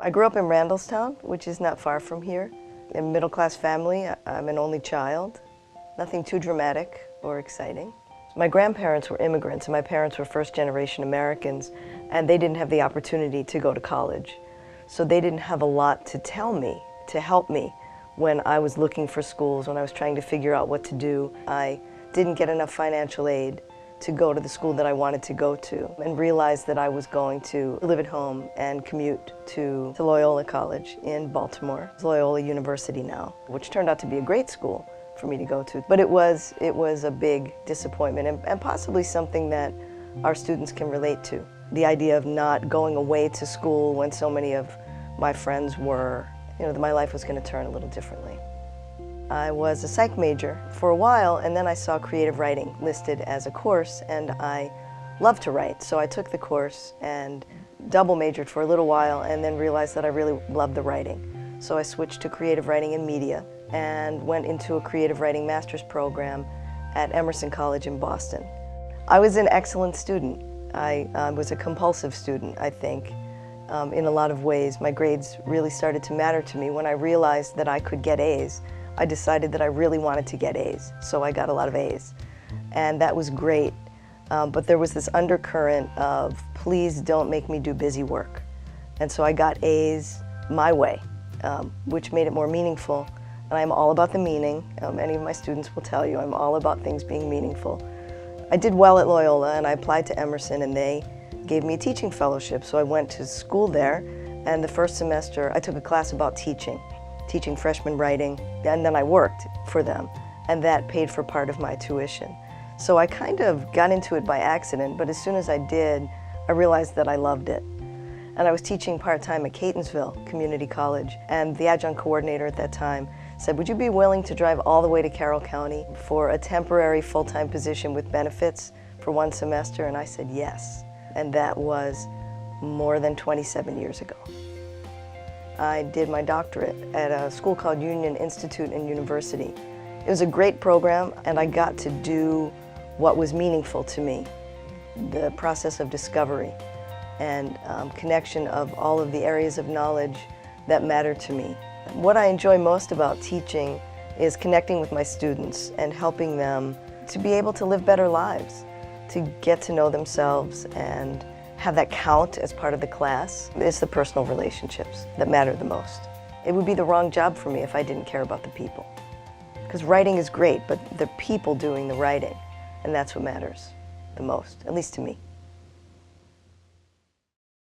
I grew up in Randallstown, which is not far from here. In a middle-class family, I'm an only child. Nothing too dramatic or exciting. My grandparents were immigrants, and my parents were first-generation Americans, and they didn't have the opportunity to go to college. So they didn't have a lot to tell me, to help me when I was looking for schools, when I was trying to figure out what to do. I didn't get enough financial aid to go to the school that I wanted to go to, and realized that I was going to live at home and commute to Loyola College in Baltimore. It's Loyola University now, which turned out to be a great school for me to go to. But it was a big disappointment, and possibly something that our students can relate to. The idea of not going away to school when so many of my friends were, that my life was going to turn a little differently. I was a psych major for a while, and then I saw creative writing listed as a course, and I love to write. So I took the course and double majored for a little while, and then realized that I really loved the writing. So I switched to creative writing and media and went into a creative writing master's program at Emerson College in Boston. I was an excellent student. I was a compulsive student, I think, in a lot of ways. My grades really started to matter to me when I realized that I could get A's. I decided that I really wanted to get A's, so I got a lot of A's. And that was great, but there was this undercurrent of, please don't make me do busy work. And so I got A's my way, which made it more meaningful. And I'm all about the meaning. Many of my students will tell you I'm all about things being meaningful. I did well at Loyola, and I applied to Emerson, and they gave me a teaching fellowship. So I went to school there, and the first semester I took a class about teaching freshman writing, and then I worked for them, and that paid for part of my tuition. So I kind of got into it by accident, but as soon as I did, I realized that I loved it. And I was teaching part-time at Catonsville Community College, and the adjunct coordinator at that time said, would you be willing to drive all the way to Carroll County for a temporary full-time position with benefits for one semester? And I said yes, and that was more than 27 years ago. I did my doctorate at a school called Union Institute and University. It was a great program, and I got to do what was meaningful to me, the process of discovery and connection of all of the areas of knowledge that matter to me. What I enjoy most about teaching is connecting with my students and helping them to be able to live better lives, to get to know themselves and have that count as part of the class. It's the personal relationships that matter the most. It would be the wrong job for me if I didn't care about the people. Because writing is great, but the people doing the writing, and that's what matters the most, at least to me.